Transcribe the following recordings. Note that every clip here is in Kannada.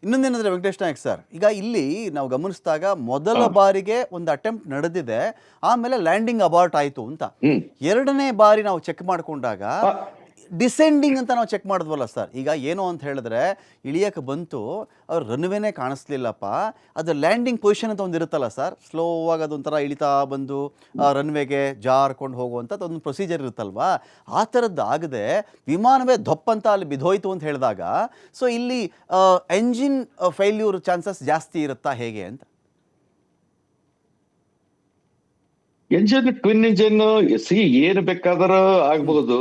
ಇನ್ನೊಂದೇನಂದ್ರೆ ವೆಂಕಟೇಶ್ ನಾಯಕ್ ಸರ್, ಈಗ ಇಲ್ಲಿ ನಾವು ಗಮನಿಸಿದಾಗ ಮೊದಲ ಬಾರಿಗೆ ಒಂದು ಅಟೆಂಪ್ಟ್ ನಡೆದಿದೆ, ಆಮೇಲೆ ಲ್ಯಾಂಡಿಂಗ್ ಅಬಾರ್ಟ್ ಆಯಿತು ಅಂತ. ಎರಡನೇ ಬಾರಿ ನಾವು ಚೆಕ್ ಮಾಡಿಕೊಂಡಾಗ ಡಿಸೆಂಡಿಂಗ್ ಅಂತ ನಾವು ಚೆಕ್ ಮಾಡಿದ್ವಲ್ಲ ಸರ್. ಈಗ ಏನು ಅಂತ ಹೇಳಿದ್ರೆ ಇಳಿಯಕ್ಕೆ ಬಂತು, ಅವ್ರು ರನ್ವೇನೇ ಕಾಣಿಸ್ಲಿಲ್ಲಪ್ಪ, ಅದು ಲ್ಯಾಂಡಿಂಗ್ ಪೊಸಿಷನ್ ಅಂತ ಒಂದು ಇರುತ್ತಲ್ಲ ಸರ್, ಸ್ಲೋ ಆಗಿ ಅದೊಂಥರ ಇಳಿತಾ ಬಂದು ರನ್ವೇಗೆ ಜಾರ್ಕೊಂಡು ಹೋಗುವಂಥದ್ದು ಒಂದು ಪ್ರೊಸೀಜರ್ ಇರುತ್ತಲ್ವಾ, ಆ ಥರದ್ದು ಆಗದೆ ವಿಮಾನವೇ ದೊಪ್ಪಂತ ಅಲ್ಲಿ ಬಿದ್ದೋಯ್ತು ಅಂತ ಹೇಳಿದಾಗ, ಸೊ ಇಲ್ಲಿ ಎಂಜಿನ್ ಫೇಲ್ಯೂರ್ ಚಾನ್ಸಸ್ ಜಾಸ್ತಿ ಇರುತ್ತಾ ಹೇಗೆ ಅಂತ? ಎಂಜಿನ್ ಟ್ವಿನ್ ಇಂಜಿನ್ ಏನ್ ಬೇಕಾದ್ರೂ ಆಗ್ಬಹುದು,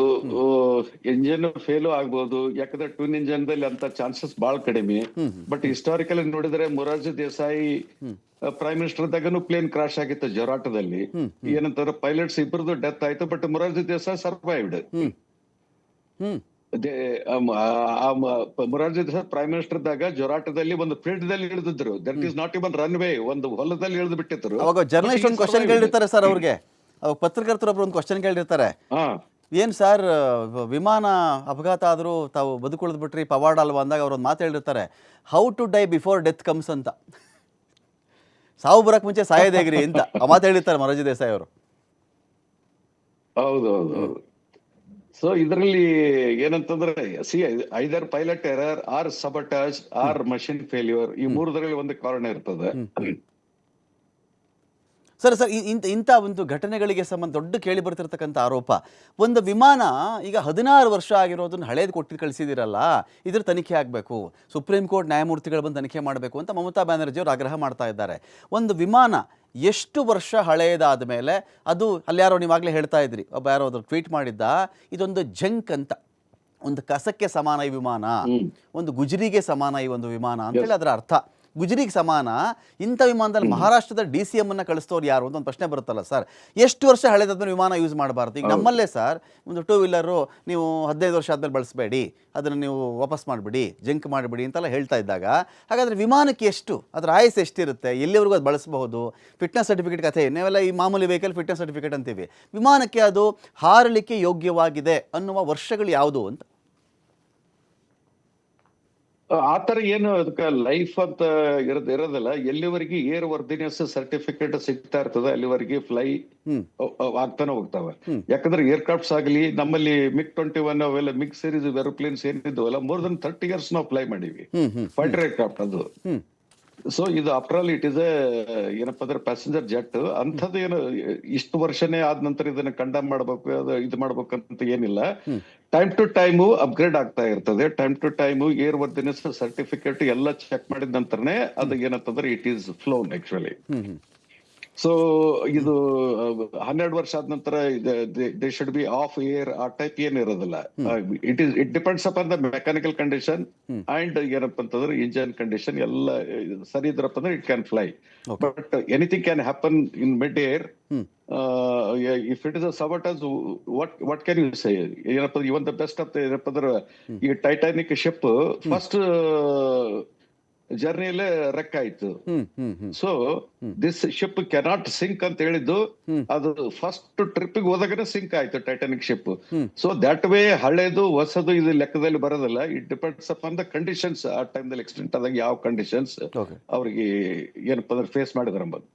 ಎಂಜಿನ್ ಫೇಲು ಆಗ್ಬಹುದು, ಯಾಕಂದ್ರೆ ಟ್ವಿನ್ ಇಂಜಿನ್ ದಲ್ಲಿ ಅಂತ ಚಾನ್ಸಸ್ ಬಹಳ ಕಡಿಮೆ. ಬಟ್ ಹಿಸ್ಟಾರಿಕಲ್ ನೋಡಿದ್ರೆ ಮೊರಾರ್ಜಿ ದೇಸಾಯಿ ಪ್ರೈಮ್ ಮಿನಿಸ್ಟರ್ ದಾಗನು ಪ್ಲೇನ್ ಕ್ರಾಶ್ ಆಗಿತ್ತು ಜೊರಾಟದಲ್ಲಿ. ಏನಂತಾರೆ ಪೈಲಟ್ಸ್ ಇಬ್ಬರದು ಡೆತ್ ಆಯ್ತು, but Morarji Desai survived. Morarji Desai prime minister ದಾಗ ಜೊರಾಟದಲ್ಲಿ ಒಂದು ಫೀಲ್ಡ್ ದಲ್ಲಿ ಇಳಿದಿದ್ರು. That is not even runway, ಒಂದು ಹೊಲದಲ್ಲಿ ಇಳಿದು ಬಿಟ್ಟಿದ್ರು. ಅವಾಗ ಜರ್ನಲಿಸ್ಟ್ ಒಂದು ಕ್ವಶನ್ ಕೇಳಿರ್ತಾರೆ ಸರ್ ಅವ್ರಿಗೆ, ಅವಾಗ ಪತ್ರಕರ್ತರೊಬ್ರು ಒಂದು ಕ್ವಶನ್ ಕೇಳಿರ್ತಾರೆ, ಏನ್ ಸರ್ ವಿಮಾನ ಅಪಘಾತ ಆದ್ರೂ ತಾವು ಬದುಕುಳಿದ್ ಬಿಟ್ರಿ ಪವಾಡ ಅಲ್ವಾ ಅಂದಾಗ ಅವ್ರು ಒಂದು ಮಾತು ಹೇಳಿರ್ತಾರೆ, how to die before death comes ಅಂತ. ಸಾವು ಬರಕ್ ಮುಂಚೆ ಸಾಯೋದೇಗ್ರಿ ಅಂತ ಆ ಮಾತು ಹೇಳಿರ್ತಾರೆ ಮೊರಾರ್ಜಿ ದೇಸಾಯಿ ಅವರು. ಹೌದೌದು. ಸೊ ಇದರಲ್ಲಿ ಏನಂತಂದ್ರೆ either pilot error or sabotage or machine failure, ಈ ಮೂರರಲ್ಲಿ ಒಂದು ಕಾರಣ ಇರ್ತದೆ. ಸರ್ ಇಂಥ ಒಂದು ಘಟನೆಗಳಿಗೆ ಸಂಬಂಧ ದೊಡ್ಡ ಕೇಳಿ ಬರ್ತಿರ್ತಕ್ಕಂಥ ಆರೋಪ, ಒಂದು ವಿಮಾನ ಈಗ 16 ವರ್ಷ ಆಗಿರೋದನ್ನ ಹಳೇದು ಕೊಟ್ಟು ಕಳಿಸಿದಿರಲ್ಲ, ಇದ್ರ ತನಿಖೆ ಆಗಬೇಕು, ಸುಪ್ರೀಂ ಕೋರ್ಟ್ ನ್ಯಾಯಮೂರ್ತಿಗಳು ಬಂದು ತನಿಖೆ ಮಾಡಬೇಕು ಅಂತ ಮಮತಾ ಬ್ಯಾನರ್ಜಿ ಅವರು ಆಗ್ರಹ ಮಾಡ್ತಾ ಇದ್ದಾರೆ. ಒಂದು ವಿಮಾನ ಎಷ್ಟು ವರ್ಷ ಹಳೆಯದಾದ ಮೇಲೆ ಅದು, ಅಲ್ಲಿ ಯಾರೋ ನೀವಾಗಲೇ ಹೇಳ್ತಾ ಇದ್ರಿ, ಒಬ್ಬ ಯಾರೋ ಅದ್ರ ಟ್ವೀಟ್ ಮಾಡಿದ್ದ, ಇದೊಂದು ಜಂಕ್ ಅಂತ, ಒಂದು ಕಸಕ್ಕೆ ಸಮಾನ ಈ ವಿಮಾನ, ಒಂದು ಗುಜರಿಗೆ ಸಮಾನ ಈ ಒಂದು ವಿಮಾನ ಅಂತೇಳಿ ಅದರ ಅರ್ಥ. ಗುಜರಿಗೆ ಸಮಾನ ಇಂಥ ವಿಮಾನದಲ್ಲಿ ಮಹಾರಾಷ್ಟ್ರದ DCM ಅನ್ನ ಕಳಿಸ್ತವ್ರು ಯಾರು ಅಂತ ಒಂದು ಪ್ರಶ್ನೆ ಬರುತ್ತಲ್ಲ ಸರ್. ಎಷ್ಟು ವರ್ಷ ಹಳೆದಾದ್ಮೇಲೆ ವಿಮಾನ ಯೂಸ್ ಮಾಡಬಾರ್ದು? ಈಗ ನಮ್ಮಲ್ಲೇ ಸರ್ ಒಂದು 2 ವೀಲರು ನೀವು 15 ವರ್ಷ ಆದ್ಮೇಲೆ ಬಳಸಬೇಡಿ, ಅದನ್ನು ನೀವು ವಾಪಸ್ ಮಾಡಿಬಿಡಿ, ಜಂಕ್ ಮಾಡಿಬಿಡಿ ಅಂತೆಲ್ಲ ಹೇಳ್ತಾ ಇದ್ದಾಗ, ಹಾಗಾದರೆ ವಿಮಾನಕ್ಕೆ ಎಷ್ಟು, ಅದರ ಆಯಸ್ಸು ಎಷ್ಟಿರುತ್ತೆ, ಎಲ್ಲಿವರೆಗೂ ಅದು ಬಳಸಬಹುದು? ಫಿಟ್ನೆಸ್ ಸರ್ಟಿಫಿಕೇಟ್ ಕಥೆ ನಾವೆಲ್ಲ ಈ ಮಾಮೂಲಿ ವೆಹಿಕಲ್ ಫಿಟ್ನೆಸ್ ಸರ್ಟಿಫಿಕೇಟ್ ಅಂತೀವಿ, ವಿಮಾನಕ್ಕೆ ಅದು ಹಾರಲಿಕ್ಕೆ ಯೋಗ್ಯವಾಗಿದೆ ಅನ್ನುವ ವರ್ಷಗಳು ಯಾವುದು ಅಂತ? ಆತರ ಏನು ಅದಕ್ಕೆ ಲೈಫ್ ಅಂತ ಇರೋದಿಲ್ಲ. ಎಲ್ಲಿವರೆಗೆ ಏರ್ ವರ್ದಿನೆಸ್ ಸರ್ಟಿಫಿಕೇಟ್ ಸಿಗ್ತಾ ಇರ್ತದೆ ಅಲ್ಲಿವರೆಗೆ ಫ್ಲೈ ಆಗ್ತಾನೆ ಹೋಗ್ತಾವೆ. ಯಾಕಂದ್ರೆ ಏರ್ಕ್ರಾಫ್ಟ್ಸ್ ಆಗಲಿ, ನಮ್ಮಲ್ಲಿ MiG-21 ಅವೆಲ್ಲ ಮಿಗ್ ಸೀರೀಸ್ ಏರೋಪ್ಲೇನ್ಸ್ ಏನಿದ್ವಲ್ಲ, ಮೋರ್ ದನ್ 30 years ನಾವು ಫ್ಲೈ ಮಾಡಿವಿ ಫೈಟರ್ ಏರ್ಕ್ರಾಫ್ಟ್ ಅದು. ಸೊ ಇದು ಆಫ್ಟರ್ ಆಲ್ ಇಟ್ ಇಸ್ ಏನಪ್ಪಾ ಅಂದ್ರೆ ಪ್ಯಾಸೆಂಜರ್ ಜೆಟ್. ಅಂಥದ್ದು ಏನು ಇಷ್ಟು ವರ್ಷನೇ ಆದ ನಂತರ ಇದನ್ನ ಕಂಡಮ್ ಮಾಡ್ಬೇಕು, ಅದು ಇದು ಮಾಡ್ಬೇಕಂತ ಏನಿಲ್ಲ. ಟೈಮ್ ಟು ಟೈಮು ಅಪ್ಗ್ರೇಡ್ ಆಗ್ತಾ ಇರ್ತದೆ. Time to time airworthiness certificate ಎಲ್ಲ ಚೆಕ್ ಮಾಡಿದ ನಂತರನೇ ಅದು ಏನಂತಂದ್ರೆ it is flown actually. So ಇದು 12 ವರ್ಷ ಆದ ನಂತರ they should be off air ಆ ಟೈಪ್ ಏನ್ ಇರೋದಿಲ್ಲ. It depends upon the mechanical condition and ಏನಪ್ಪ ಅಂತಂದ್ರೆ ಇಂಜಿನ್ ಕಂಡೀಷನ್ ಎಲ್ಲ ಸರಿ ಇದ್ರಪ್ಪ ಅಂದ್ರೆ it can fly. But anything can happen in mid air. If it is a sabotage, what can you say? ಏನಪ್ಪ ಇವನ್ ದ ಬೆಸ್ಟ್ ಆಫ್ ಏನಪ್ಪ ಅಂದ್ರೆ ಈ ಟೈಟಾನಿಕ್ ಶಿಪ್ ಫಸ್ಟ್ ಜರ್ನಿಯಲ್ಲೇ ರೆಕ್ ಆಯ್ತು. So this ship cannot sink ಅಂತ ಹೇಳಿದ್ದು, ಅದು ಫಸ್ಟ್ ಟ್ರಿಪ್ಗೆ ಹೋದಾಗನೇ ಸಿಂಕ್ ಆಯ್ತು Titanic ship. So that way ಹಳೇದು ಹೊಸದು ಇದು ಲೆಕ್ಕದಲ್ಲಿ ಬರೋದಿಲ್ಲ. It depends upon the conditions. ಆ ಟೈಮ್ದಲ್ಲಿ ಎಕ್ಸ್ಟೆಂಟ್ ಆದಾಗ ಯಾವ ಕಂಡೀಷನ್ಸ್ ಅವ್ರಿಗೆ ಏನಪ್ಪ ಅಂದ್ರೆ ಫೇಸ್ ಮಾಡಿದ್ರ ಎಂಬುದು.